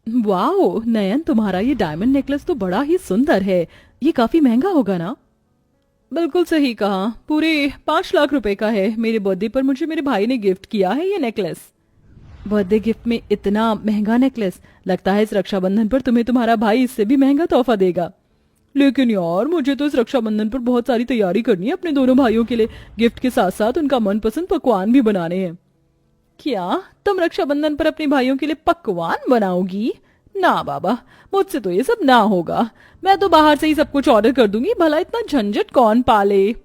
Wow नयन, तुम्हारा ये diamond necklace तो बड़ा ही सुंदर है। ये काफी महंगा होगा ना? बिल्कुल सही कहा, पूरे 5 लाख रुपए का है। मेरे बर्थडे पर मुझे मेरे भाई ने गिफ्ट किया है ये नेकलेस। बर्थडे गिफ्ट में इतना महंगा नेकलेस? लगता है इस रक्षाबंधन पर तुम्हें तुम्हारा भाई इससे भी महंगा तोहफा देगा। लेकिन यार, मुझे तो इस रक्षाबंधन पर बहुत सारी तैयारी करनी है अपने दोनों भाइयों के लिए। गिफ्ट के साथ साथ उनका मनपसंद पकवान भी बनाने हैं। क्या तुम रक्षाबंधन पर अपने भाइयों के लिए पकवान बनाओगी? ना बाबा, मुझसे तो ये सब ना होगा। मैं तो बाहर से ही सब कुछ ऑर्डर कर दूंगी, भला इतना झंझट कौन पाले।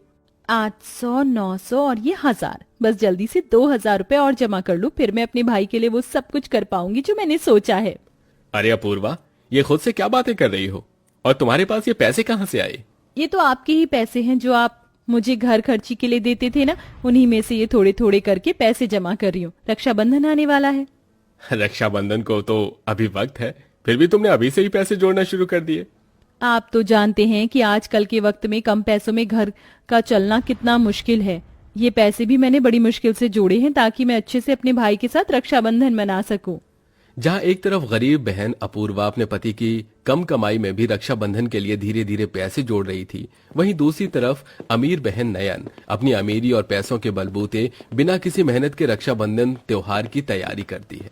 800, 900 और ये 1000, बस जल्दी से 2000 रुपए और जमा कर लूं, फिर मैं अपने भाई के लिए वो सब कुछ कर पाऊंगी जो मैंने सोचा है। अरे अपूर्वा, ये खुद से क्या बातें कर रही हो? और तुम्हारे पास ये पैसे कहाँ से आए? ये तो आपके ही पैसे हैं जो आप मुझे घर खर्ची के लिए देते थे ना, उन्हीं में से ये थोड़े थोड़े करके पैसे जमा कर रही हूँ। रक्षाबंधन आने वाला है। रक्षाबंधन को तो अभी वक्त है, फिर भी तुमने अभी से ही पैसे जोड़ना शुरू कर दिए। आप तो जानते हैं कि आजकल के वक्त में कम पैसों में घर का चलना कितना मुश्किल है। ये पैसे भी मैंने बड़ी मुश्किल से जोड़े हैं ताकि मैं अच्छे से अपने भाई के साथ रक्षाबंधन मना सकूं। जहां एक तरफ गरीब बहन अपूर्वा अपने पति की कम कमाई में भी रक्षाबंधन के लिए धीरे धीरे पैसे जोड़ रही थी, वहीं दूसरी तरफ अमीर बहन नयन अपनी अमीरी और पैसों के बलबूते बिना किसी मेहनत के रक्षाबंधन त्योहार की तैयारी करती है।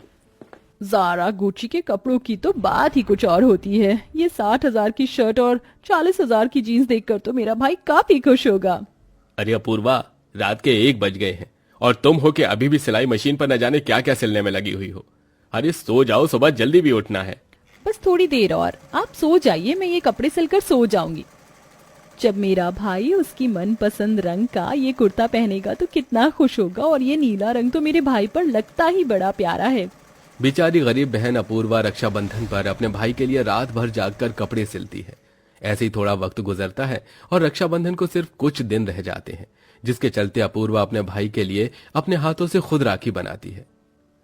ज़ारा गुची के कपड़ों की तो बात ही कुछ और होती है। ये 60,000 की शर्ट और 40,000 की जीन्स देखकर तो मेरा भाई काफी खुश होगा। अरे अपूर्वा, रात के 1 बज गए हैं और तुम हो के अभी भी सिलाई मशीन पर न जाने क्या क्या सिलने में लगी हुई हो। अरे सो जाओ, सुबह जल्दी भी उठना है। बस थोड़ी देर और, आप सो जाइए, मैं ये कपड़े सिलकर सो जाऊंगी। जब मेरा भाई उसकी मनपसंद रंग का ये कुर्ता पहनेगा तो कितना खुश होगा, और ये नीला रंग तो मेरे भाई पर लगता ही बड़ा प्यारा है। बेचारी गरीब बहन अपूर्वा रक्षाबंधन पर अपने भाई के लिए रात भर जागकर कपड़े सिलती है। ऐसे ही थोड़ा वक्त गुजरता है और रक्षाबंधन को सिर्फ कुछ दिन रह जाते हैं, जिसके चलते अपूर्वा अपने भाई के लिए अपने हाथों से खुद राखी बनाती है।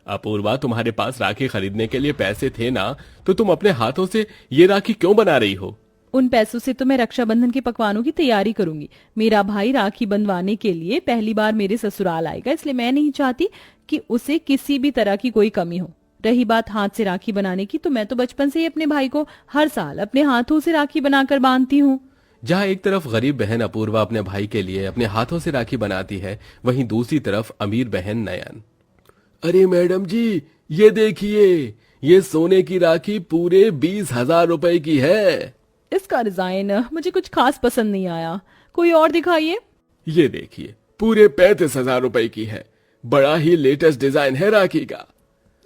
अपूर्वा, तुम्हारे पास राखी खरीदने के लिए पैसे थे ना, तो तुम अपने हाथों से ये राखी क्यों बना रही हो? उन पैसों से तो मैं रक्षाबंधन के पकवानों की तैयारी करूंगी। मेरा भाई राखी बंधवाने के लिए पहली बार मेरे ससुराल आएगा, इसलिए मैं नहीं चाहती कि उसे किसी भी तरह की कोई कमी हो। रही बात हाथ से राखी बनाने की, तो मैं तो बचपन से ही अपने भाई को हर साल अपने हाथों से राखी बनाकर बांधती हूँ। जहां एक तरफ गरीब बहन अपूर्वा अपने भाई के लिए अपने हाथों से राखी बनाती है, वहीं दूसरी तरफ अमीर बहन नयन। अरे मैडम जी, ये देखिए, ये सोने की राखी पूरे 20,000 रुपए की है। इसका डिजाइन मुझे कुछ खास पसंद नहीं आया, कोई और दिखाइए। ये देखिए, पूरे 35,000 रुपए की है। बड़ा ही लेटेस्ट डिजाइन है राखी का।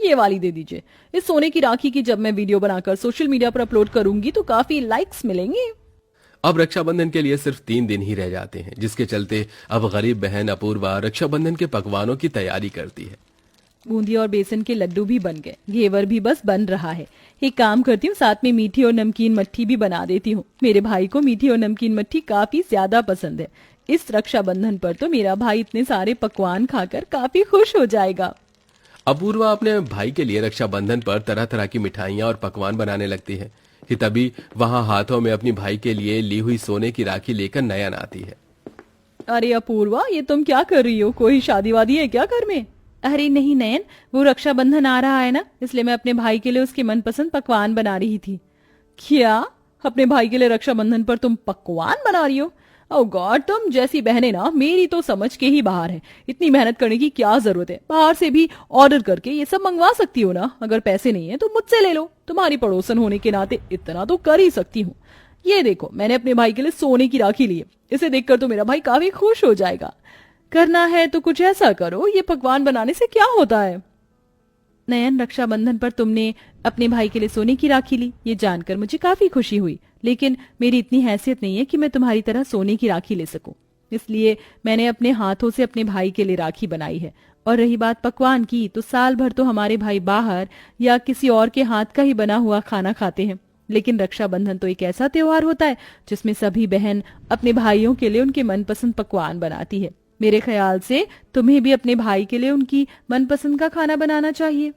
ये वाली दे दीजिए। इस सोने की राखी की जब मैं वीडियो बनाकर सोशल मीडिया पर अपलोड करूंगी तो काफी लाइक्स मिलेंगे। अब रक्षाबंधन के लिए सिर्फ 3 दिन ही रह जाते हैं, जिसके चलते अब गरीब बहन अपूर्वा रक्षाबंधन के पकवानों की तैयारी करती है। बूंदी और बेसन के लड्डू भी बन गए, घेवर भी बस बन रहा है। एक काम करती हूँ, साथ में मीठी और नमकीन मट्ठी भी बना देती हूँ। मेरे भाई को मीठी और नमकीन मट्ठी काफी ज्यादा पसंद है। इस रक्षाबंधन पर तो मेरा भाई इतने सारे पकवान खाकर काफी खुश हो जाएगा। अपूर्वा अपने भाई के लिए रक्षाबंधन पर तरह तरह की मिठाइयां और पकवान बनाने लगती है कि तभी वहां हाथों में अपनी भाई के लिए ली हुई सोने की राखी लेकर नयन आती है। अरे अपूर्वा, ये तुम क्या कर रही हो? कोई शादी वादी है क्या घर में? अरे नहीं नयन, वो रक्षाबंधन आ रहा है ना, इसलिए मैं अपने भाई के लिए उसके मनपसंद पकवान बना रही थी। क्या? अपने भाई के लिए रक्षाबंधन पर तुम पकवान बना रही हो? ओह गॉड, तुम जैसी बहनें ना मेरी तो समझ के ही बाहर है। इतनी मेहनत करने की क्या जरूरत है? बाहर से भी ऑर्डर करके ये सब मंगवा सकती हो ना। अगर पैसे नहीं है तो मुझसे ले लो, तुम्हारी पड़ोसन होने के नाते इतना तो कर ही सकती हूँ। ये देखो, मैंने अपने भाई के लिए सोने की राखी ली है। इसे देखकर तो मेरा भाई काफी खुश हो जाएगा। करना है तो कुछ ऐसा करो, ये पकवान बनाने से क्या होता है? नयन, रक्षाबंधन पर तुमने अपने भाई के लिए सोने की राखी ली, ये जानकर मुझे काफी खुशी हुई। लेकिन मेरी इतनी हैसियत नहीं है कि मैं तुम्हारी तरह सोने की राखी ले सकूं। इसलिए मैंने अपने हाथों से अपने भाई के लिए राखी बनाई है। और रही बात पकवान की, तो साल भर तो हमारे भाई बाहर या किसी और के हाथ का ही बना हुआ खाना खाते हैं। लेकिन रक्षाबंधन तो एक ऐसा त्योहार होता है जिसमें सभी बहन अपने भाइयों के लिए उनके मनपसंद पकवान बनाती है। मेरे ख्याल से तुम्हें भी अपने भाई के लिए उनकी मनपसंद का खाना बनाना चाहिए।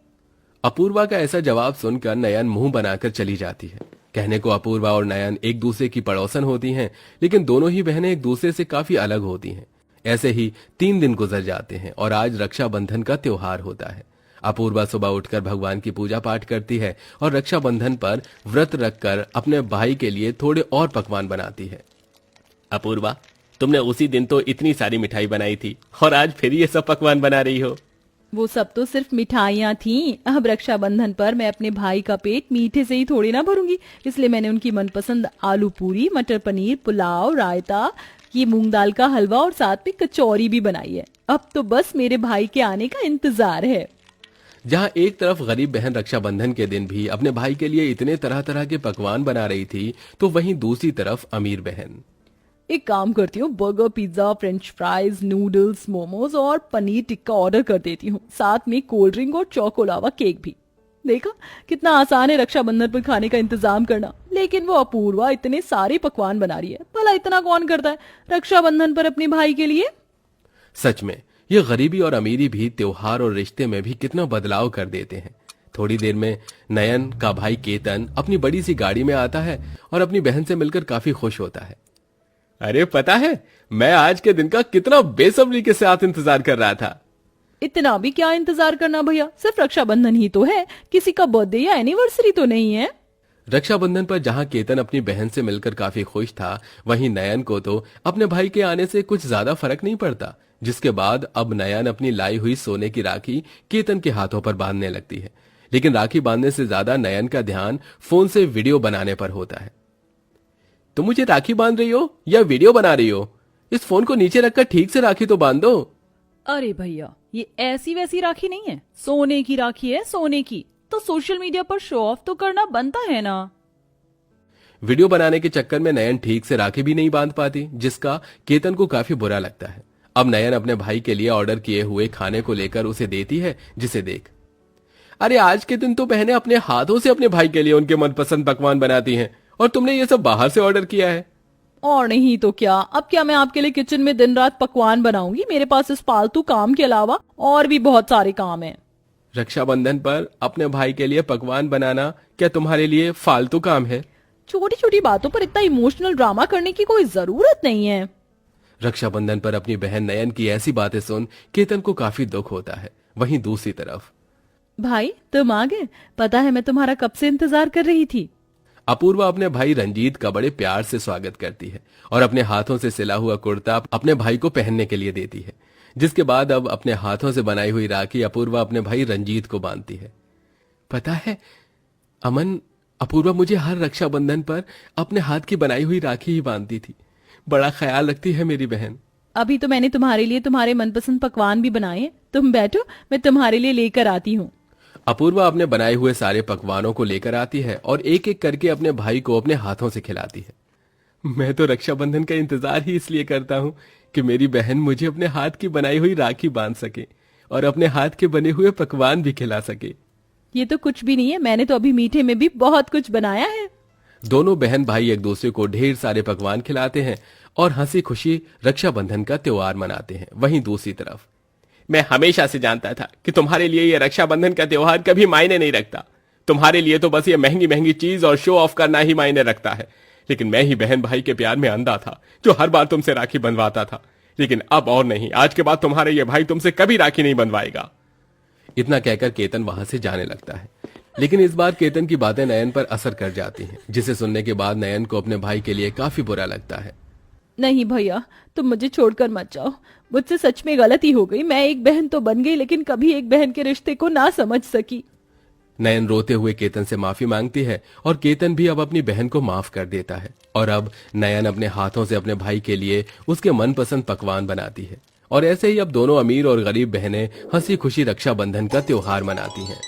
अपूर्वा का ऐसा जवाब सुनकर नयन मुंह बनाकर चली जाती है। कहने को अपूर्वा और नयन एक दूसरे की पड़ोसन होती हैं, लेकिन दोनों ही बहनें एक दूसरे से काफी अलग होती हैं। ऐसे ही 3 दिन गुजर जाते हैं और आज रक्षाबंधन का त्योहार होता है। अपूर्वा सुबह उठकर भगवान की पूजा पाठ करती है और रक्षाबंधन पर व्रत रखकर अपने भाई के लिए थोड़े और पकवान बनाती है। अपूर्वा, तुमने उसी दिन तो इतनी सारी मिठाई बनाई थी और आज फिर ये सब पकवान बना रही हो। वो सब तो सिर्फ मिठाइयाँ थीं। अब रक्षाबंधन पर मैं अपने भाई का पेट मीठे से ही थोड़ी ना भरूंगी, इसलिए मैंने उनकी मनपसंद आलू पूरी, मटर पनीर, पुलाव, रायता, ये मूंग दाल का हलवा और साथ में कचौरी भी बनाई है। अब तो बस मेरे भाई के आने का इंतजार है। जहां एक तरफ गरीब बहन रक्षाबंधन के दिन भी अपने भाई के लिए इतने तरह तरह के पकवान बना रही थी, तो वहीं दूसरी तरफ अमीर बहन। एक काम करती हूँ, burger, pizza, French fries, noodles, momos और पनीर टिक्का ऑर्डर कर देती हूँ, साथ में कोल्ड ड्रिंक और चौकोलावा केक भी। देखा कितना आसान है रक्षाबंधन पर खाने का इंतजाम करना। लेकिन वो अपूर्वा इतने सारे पकवान बना रही है, भला इतना कौन करता है रक्षाबंधन पर अपने भाई के लिए। सच में ये गरीबी और अमीरी भी त्योहार और रिश्ते में भी कितना बदलाव कर देते हैं। थोड़ी देर में नयन का भाई केतन अपनी बड़ी सी गाड़ी में आता है और अपनी बहन से मिलकर काफी खुश होता है। अरे पता है, मैं आज के दिन का कितना बेसब्री के साथ इंतजार कर रहा था। इतना भी क्या इंतजार करना भैया, सिर्फ रक्षाबंधन ही तो है, किसी का बर्थडे या एनिवर्सरी तो नहीं है। रक्षाबंधन पर जहां केतन अपनी बहन से मिलकर काफी खुश था, वहीं नयन को तो अपने भाई के आने से कुछ ज्यादा फर्क नहीं पड़ता। जिसके बाद अब नयन अपनी लाई हुई सोने की राखी केतन के हाथों पर बांधने लगती है। लेकिन राखी बांधने से ज्यादा नयन का ध्यान फोन से वीडियो बनाने पर होता है। तुम मुझे राखी बांध रही हो या वीडियो बना रही हो? इस फोन को नीचे रखकर ठीक से राखी तो बांध दो। अरे भैया, ये ऐसी वैसी राखी नहीं है, सोने की राखी है, सोने की। तो सोशल मीडिया पर शो ऑफ तो करना बनता है ना। वीडियो बनाने के चक्कर में नयन ठीक से राखी भी नहीं बांध पाती, जिसका केतन को काफी बुरा लगता है। अब नयन अपने भाई के लिए ऑर्डर किए हुए खाने को लेकर उसे देती है, जिसे देख, अरे आज के दिन तो बहनें अपने हाथों से अपने भाई के लिए उनके मनपसंद पकवान बनाती हैं और तुमने ये सब बाहर से ऑर्डर किया है। और नहीं तो क्या, अब क्या मैं आपके लिए किचन में दिन रात पकवान बनाऊंगी? मेरे पास इस पालतू काम के अलावा और भी बहुत सारे काम हैं। रक्षाबंधन पर अपने भाई के लिए पकवान बनाना क्या तुम्हारे लिए फालतू काम है? छोटी छोटी बातों पर इतना इमोशनल ड्रामा करने की कोई जरूरत नहीं है। रक्षाबंधन पर अपनी बहन नयन की ऐसी बातें सुन केतन को काफी दुख होता है। वहीं दूसरी तरफ, भाई तुम आ गए, पता है मैं तुम्हारा कब से इंतजार कर रही थी। अपूर्वा अपने भाई रंजीत का बड़े प्यार से स्वागत करती है और अपने हाथों से सिला हुआ कुर्ता अपने भाई को पहनने के लिए देती है। जिसके बाद अब अपने हाथों से बनाई हुई राखी अपूर्वा अपने भाई रंजीत को बांधती है। पता है अमन, अपूर्वा मुझे हर रक्षाबंधन पर अपने हाथ की बनाई हुई राखी ही बांधती थी। बड़ा ख्याल रखती है मेरी बहन। अभी तो मैंने तुम्हारे लिए तुम्हारे मनपसंद पकवान भी बनाए हैं, तुम बैठो, मैं तुम्हारे लिए लेकर आती हूँ। अपूर्वा अपने बनाए हुए सारे पकवानों को लेकर आती है और एक एक करके अपने भाई को अपने हाथों से खिलाती है। मैं तो रक्षाबंधन का इंतजार ही इसलिए करता हूँ कि मेरी बहन मुझे अपने हाथ की बनाई हुई राखी बांध सके और अपने हाथ के बने हुए पकवान भी खिला सके। ये तो कुछ भी नहीं है, मैंने तो अभी मीठे में भी बहुत कुछ बनाया है। दोनों बहन भाई एक दूसरे को ढेर सारे पकवान खिलाते हैं और हंसी खुशी रक्षाबंधन का त्योहार मनाते हैं। वहीं दूसरी तरफ, मैं हमेशा से जानता था कि तुम्हारे लिए यह रक्षाबंधन का त्योहार कभी मायने नहीं रखता। तुम्हारे लिए तो बस ये महंगी महंगी चीज और शो ऑफ करना ही मायने रखता है। लेकिन मैं ही बहन भाई के प्यार में अंधा था, जो हर बार तुमसे राखी बंधवाता था। लेकिन अब और नहीं, आज के बाद तुम्हारे ये भाई तुमसे कभी राखी नहीं बंधवाएगा। इतना कहकर केतन वहां से जाने लगता है। लेकिन इस बार केतन की बातें नयन पर असर कर जाती हैं, जिसे सुनने के बाद नयन को अपने भाई के लिए काफी बुरा लगता है। नहीं भैया, तुम मुझे छोड़कर मत जाओ, मुझसे सच में गलती हो गई। मैं एक बहन तो बन गई, लेकिन कभी एक बहन के रिश्ते को ना समझ सकी। नयन रोते हुए केतन से माफी मांगती है और केतन भी अब अपनी बहन को माफ कर देता है। और अब नयन अपने हाथों से अपने भाई के लिए उसके मनपसंद पकवान बनाती है। और ऐसे ही अब दोनों अमीर और गरीब बहनें हंसी खुशी रक्षाबंधन का त्योहार मनाती हैं।